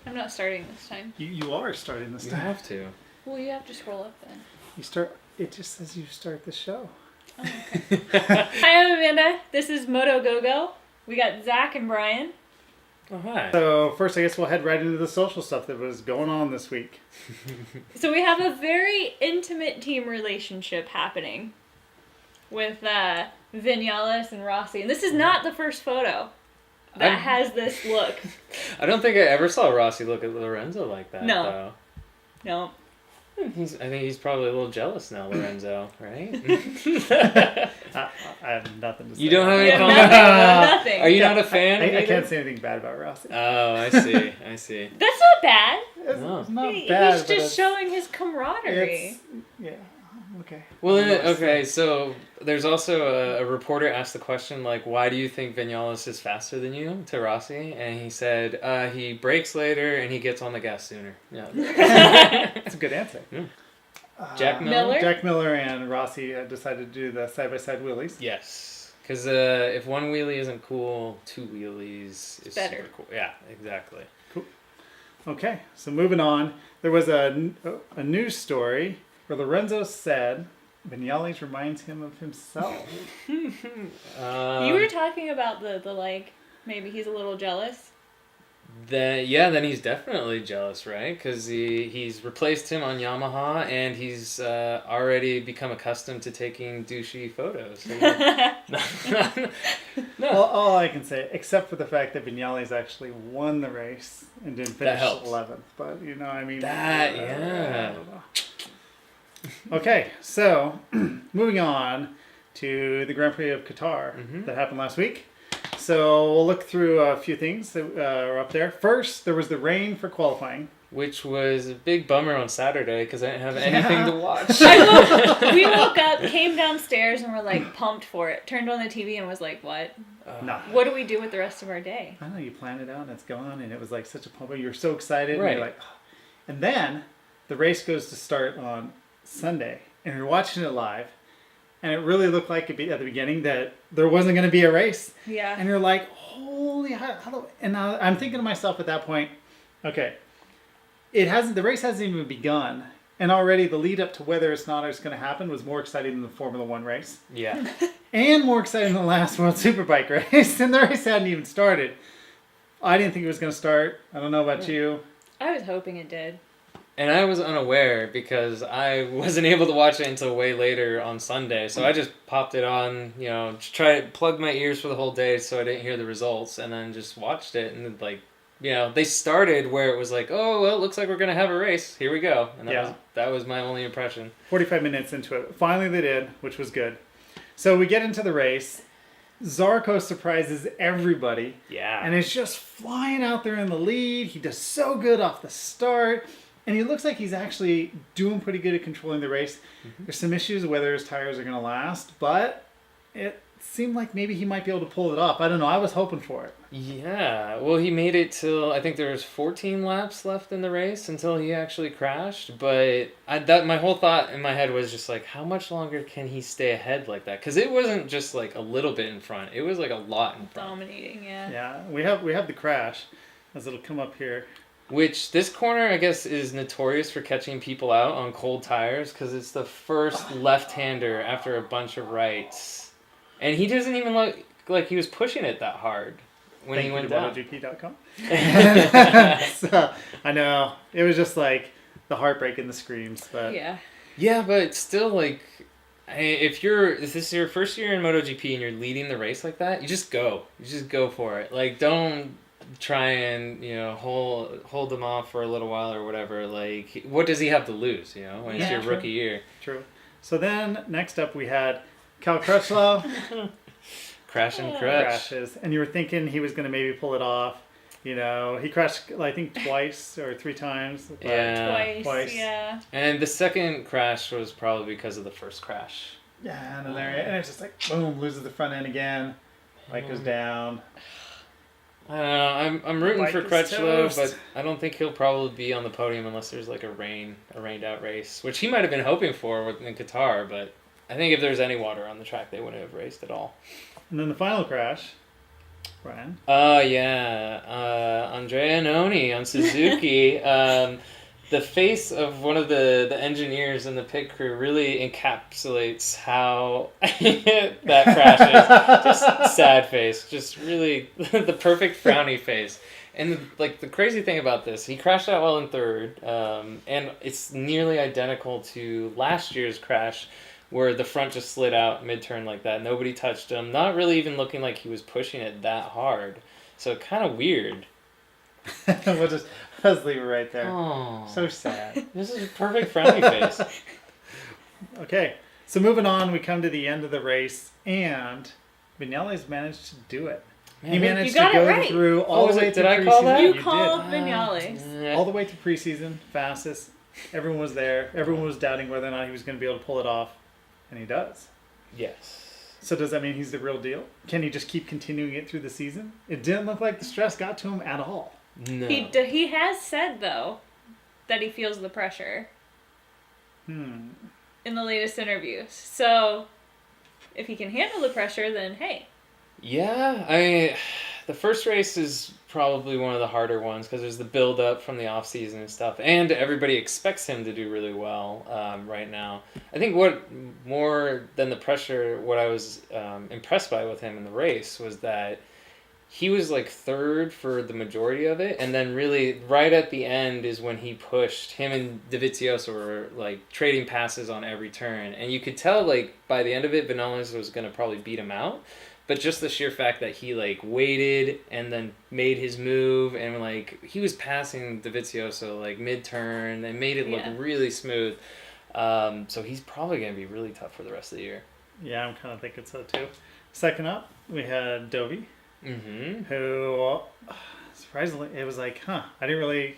I'm not starting this time. You are starting this You time. have to. Well, you have to scroll up then. You start. It just says you start the show. Oh, okay. Hi, I'm Amanda. This is MotoGoGo. We got Zach and Brian. Oh, hi. So first, I guess we'll head right into the social stuff that was going on this week. So we have a very intimate team relationship happening with Vinales and Rossi. And this is not the first photo that has this look. I don't think I ever saw Rossi look at Lorenzo like that, No. though. No. I think he's probably a little jealous now, Lorenzo, right? I have nothing to say. You don't have any Yeah, comment? nothing. Are you not a fan of I either? can't say anything bad about Rossi. Oh, I see. I see. That's not bad. It's, No. it's not He's bad. but just showing his camaraderie. It's, yeah. Okay. Well, I don't know what to okay, say. so there's also a reporter asked the question, like, why do you think Vinales is faster than you, to Rossi? And he said, he brakes later and he gets on the gas sooner. Yeah. That's a good answer. Yeah. Jack Miller? Jack Miller and Rossi decided to do the side-by-side wheelies. Yes. Because if one wheelie isn't cool, two wheelies is Better. super cool. Yeah, exactly. Okay, so moving on. There was a news story where Lorenzo said Vinales reminds him of himself. You were talking about the like, maybe he's a little jealous. Then he's definitely jealous, right? Because he's replaced him on Yamaha, and he's already become accustomed to taking douchey photos. No. Well, all I can say, except for the fact that Vinales actually won the race and didn't finish helps. 11th. But, I mean... That, I yeah. don't know. Okay, so moving on to the Grand Prix of Qatar that happened last week. So we'll look through a few things that are up there. First, there was the rain for qualifying. Which was a big bummer on Saturday because I didn't have anything to watch. We woke up, came downstairs, and were like pumped for it. Turned on the TV and was like, "What? No. What do we do with the rest of our day?" I know you planned it out and it's gone and it was like such a pump. You were so excited. Right. And you're like, oh. And then the race goes to start on Sunday and you're watching it live and it really looked like at the beginning that there wasn't going to be a race. Yeah. And you're like, holy, how and I'm thinking to myself at that point, okay, the race hasn't even begun. And already the lead up to whether it's not it's going to happen was more exciting than the Formula One race. Yeah. And more exciting than the last World Superbike race. And the race hadn't even started. I didn't think it was going to start. I don't know about you. I was hoping it did. And I was unaware because I wasn't able to watch it until way later on Sunday. So I just popped it on, plugged my ears for the whole day so I didn't hear the results, and then just watched it. And they started where it was like, oh, well, it looks like we're going to have a race. Here we go. And that was my only impression. 45 minutes into it. Finally they did, which was good. So we get into the race. Zarco surprises everybody. Yeah. And it's just flying out there in the lead. He does so good off the start. And he looks like he's actually doing pretty good at controlling the race. There's some issues whether his tires are going to last, but it seemed like maybe he might be able to pull it off. I don't know. I was hoping for it. Yeah. Well, he made it till, I think there was 14 laps left in the race until he actually crashed. But my whole thought in my head was just like, how much longer can he stay ahead like that? Because it wasn't just like a little bit in front. It was like a lot in front. Dominating, yeah. Yeah, we have the crash as it'll come up here. Which this corner, I guess, is notorious for catching people out on cold tires because it's the first left-hander after a bunch of rights. And he doesn't even look like he was pushing it that hard when he went down. MotoGP.com. So, I know. It was just like the heartbreak and the screams. But Yeah. Yeah, but still, like, if this is your first year in MotoGP and you're leading the race like that, you just go. You just go for it. Like, don't try and hold them off for a little while or whatever. Like, what does he have to lose, when it's your rookie year? True. So then next up we had Cal Crutchlow Crash and crutch. crashes, and you were thinking he was going to maybe pull it off. He crashed I think twice or three times. But Yeah. Twice. Yeah. And the second crash was probably because of the first crash. Yeah, and it's just like boom, loses the front end again. Bike goes down. I'm rooting Bike for is Crutchlow, toast. but I don't think he'll probably be on the podium unless there's like a rained out race, which he might have been hoping for in Qatar. But I think if there's any water on the track, they wouldn't have raced at all. And then the final crash. Brian? Yeah. Andrea Noni on Suzuki. The face of one of the engineers in the pit crew really encapsulates how that crash is. Just sad face. Just really the perfect frowny face. And like the crazy thing about this, he crashed out well in third, and it's nearly identical to last year's crash, where the front just slid out mid-turn like that. Nobody touched him. Not really even looking like he was pushing it that hard. So kind of weird. Let's leave it right there. Oh, So sad. this is a perfect frowny face. Okay, so moving on, we come to the end of the race, and Vinales managed to do it. He managed to go through all the way through preseason. Did I call that? You called Vinales. All the way to preseason, fastest. Everyone was there. Everyone was doubting whether or not he was going to be able to pull it off, and he does. Yes. So does that mean he's the real deal? Can he just keep continuing it through the season? It didn't look like the stress got to him at all. No. He has said, though, that he feels the pressure In the latest interviews. So, if he can handle the pressure, then hey. Yeah, the first race is probably one of the harder ones because there's the build up from the off season and stuff, and everybody expects him to do really well right now. I think what more than the pressure, what I was impressed by with him in the race was that he was like third for the majority of it, and then really right at the end is when he pushed. Him and Dovizioso were like trading passes on every turn, and you could tell like by the end of it, Vinales was going to probably beat him out. But just the sheer fact that he like waited and then made his move, and like he was passing Dovizioso like mid-turn and made it look really smooth. So he's probably going to be really tough for the rest of the year. Yeah, I'm kind of thinking so too. Second up, we had Dovi, who surprisingly it was like, I didn't really.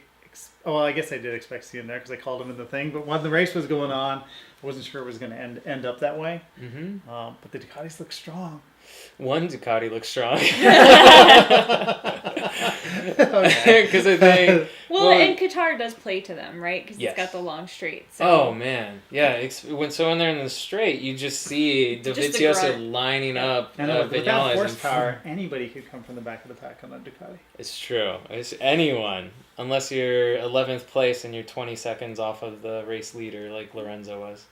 Well, I guess I did expect to see him there because I called him in the thing. But when the race was going on, I wasn't sure it was going to end up that way. But the Ducatis look strong. One Ducati looks strong. Okay. Because I think... and Qatar does play to them, right? Because it's got the long straight. So. Oh, man. Yeah, when they're in the straight, you just see Dovizioso lining up and without Vinales. Horsepower, anybody could come from the back of the pack on a Ducati. It's true. It's anyone. Unless you're 11th place and you're 20 seconds off of the race leader like Lorenzo was.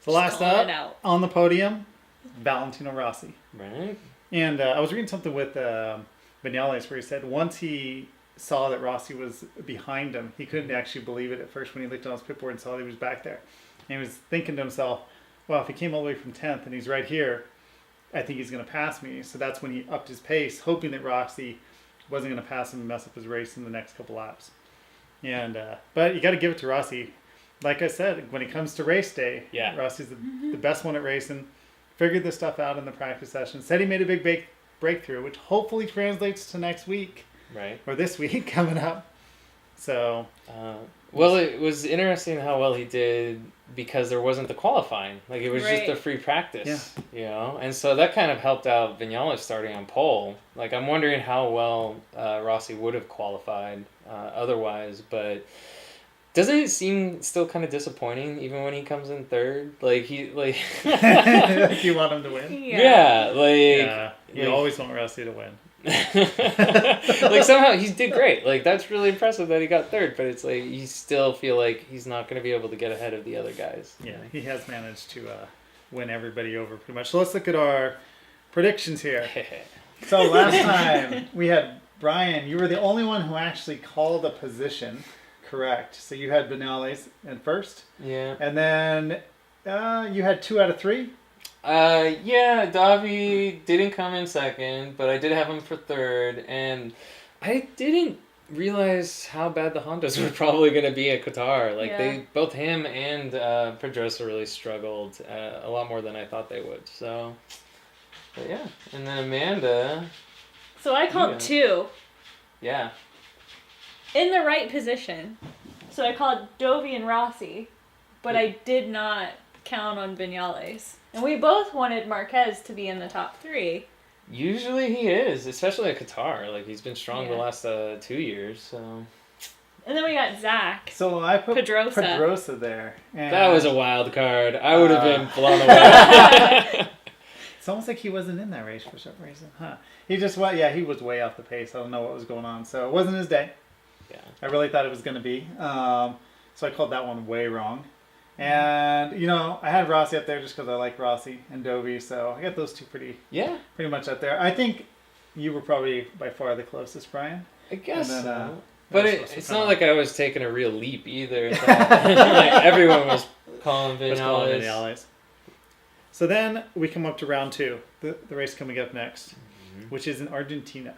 So last up on the podium, Valentino Rossi. Right. And I was reading something with Vinales where he said once he saw that Rossi was behind him, he couldn't actually believe it at first when he looked on his pit board and saw that he was back there. And he was thinking to himself, well, if he came all the way from 10th and he's right here, I think he's going to pass me. So that's when he upped his pace, hoping that Rossi wasn't going to pass him and mess up his race in the next couple laps. And but you got to give it to Rossi. Like I said, when it comes to race day, Rossi's the best one at racing. Figured this stuff out in the practice session. Said he made a big breakthrough, which hopefully translates to next week. Right. Or this week coming up. So. Well, it was interesting how well he did because there wasn't the qualifying. Like, it was just a free practice, you know? And so that kind of helped out Vinales starting on pole. Like, I'm wondering how well Rossi would have qualified otherwise, but... Doesn't it seem still kind of disappointing even when he comes in third? Like you want him to win? You always want Rossi to win. Like somehow he did great. Like that's really impressive that he got third, but it's like you still feel like he's not going to be able to get ahead of the other guys. Yeah, he has managed to win everybody over pretty much. So let's look at our predictions here. So last time we had Brian. You were the only one who actually called a position. Correct. So you had Vinales in first. Yeah. And then you had 2 out of 3. Davi didn't come in second, but I did have him for third, and I didn't realize how bad the Hondas were probably going to be at Qatar. Like both him and Pedrosa really struggled a lot more than I thought they would. So, but yeah. And then Amanda. So I called 2. Yeah. In the right position. So I called Dovi and Rossi, but I did not count on Vinales. And we both wanted Marquez to be in the top 3. Usually he is, especially at Qatar. Like, he's been strong the last 2 years, so... And then we got Zach. So I put Pedrosa there. And that was a wild card. I would have been blown away. It's almost like he wasn't in that race for some reason, huh? He just went, yeah, he was way off the pace. I don't know what was going on. So it wasn't his day. Yeah. I really thought it was going to be. So I called that one way wrong. And, you know, I had Rossi up there just because I like Rossi and Dovey. So I got those two pretty much up there. I think you were probably by far the closest, Brian. I guess then, so. But it's not like I was taking a real leap either. Like, everyone was calling Vinales. So then we come up to round 2, the race coming up next, which is in Argentina.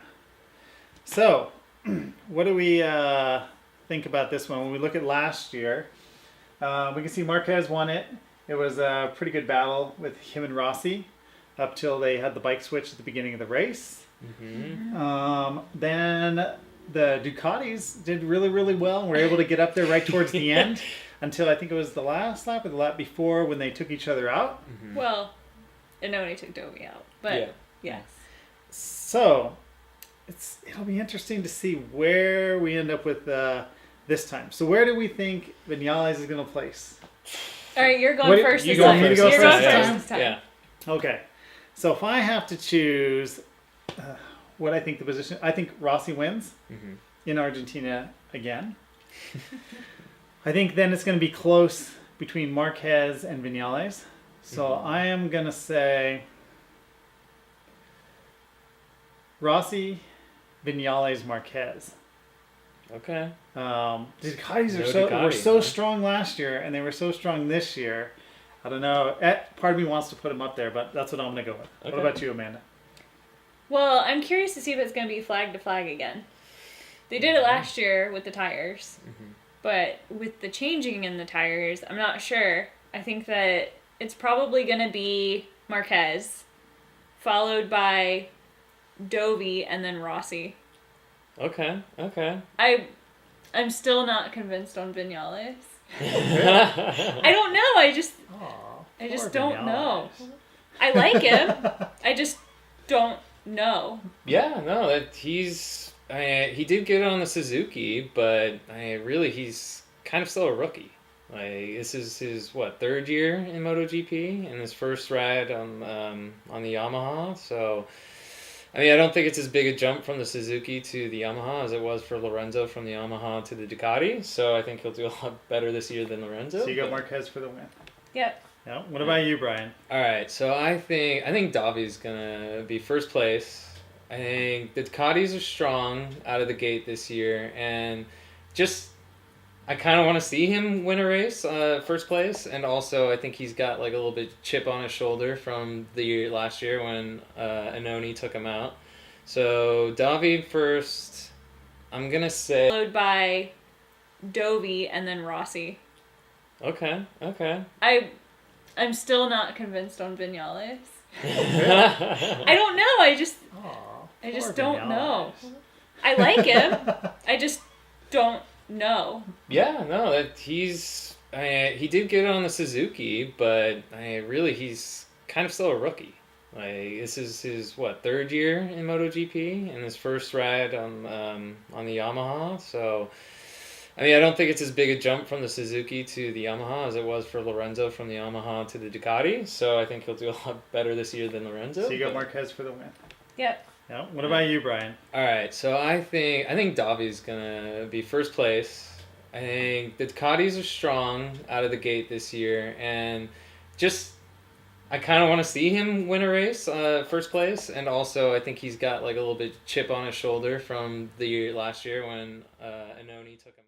So, what do we think about this one? When we look at last year, we can see Marquez won it. It was a pretty good battle with him and Rossi up till they had the bike switch at the beginning of the race. Then the Ducatis did really, really well and were able to get up there right towards the end until I think it was the last lap or the lap before when they took each other out. Well, Inoni took Dovey out, but yes. So it'll be interesting to see where we end up with this time. So where do we think Vinales is going to place? All right, you're going first this you time. want me to go You're first going this time? Yeah. Okay. So if I have to choose what I think the position, I think Rossi wins in Argentina again. I think then it's going to be close between Marquez and Vinales. So I am going to say Rossi, Vinales, Marquez. Okay. The Ducatis were so strong last year, and they were so strong this year. I don't know. Part of me wants to put them up there, but that's what I'm going to go with. Okay. What about you, Amanda? Well, I'm curious to see if it's going to be flag to flag again. They did it last year with the tires, but with the changing in the tires, I'm not sure. I think that it's probably going to be Marquez, followed by Dovey, and then Rossi. Okay. I'm still not convinced on Vinales. I don't know. I just don't know. I like him. I just don't know. Yeah, no, he did get on the Suzuki, but he's kind of still a rookie. This is his third year in MotoGP and his first ride on the Yamaha. So, I don't think it's as big a jump from the Suzuki to the Yamaha as it was for Lorenzo from the Yamaha to the Ducati. So I think he'll do a lot better this year than Lorenzo. So you got Marquez for the win. Yep. Yeah. What about you, Brian? All right, so I think Davi's gonna be first place. I think the Ducatis are strong out of the gate this year, and I kind of want to see him win a race, first place, and also I think he's got like a little bit chip on his shoulder from last year when Inoni took him out. So Davi first. I'm gonna say Followed by Dovey and then Rossi. Okay. I'm still not convinced on Vinales. I don't know. I just don't know. I like him. I just don't know. Yeah, no, he did get on the Suzuki, but he's kind of still a rookie. This is his third year in MotoGP and his first ride on the Yamaha. So, I don't think it's as big a jump from the Suzuki to the Yamaha as it was for Lorenzo from the Yamaha to the Ducati. So I think he'll do a lot better this year than Lorenzo. So you got Marquez for the win. Yep. Yeah. What about you, Brian? All right, so I think Davi's gonna be first place. I think the Ducatis are strong out of the gate this year, and I kind of want to see him win a race, first place, and also I think he's got like a little bit chip on his shoulder from last year when Inoni took him.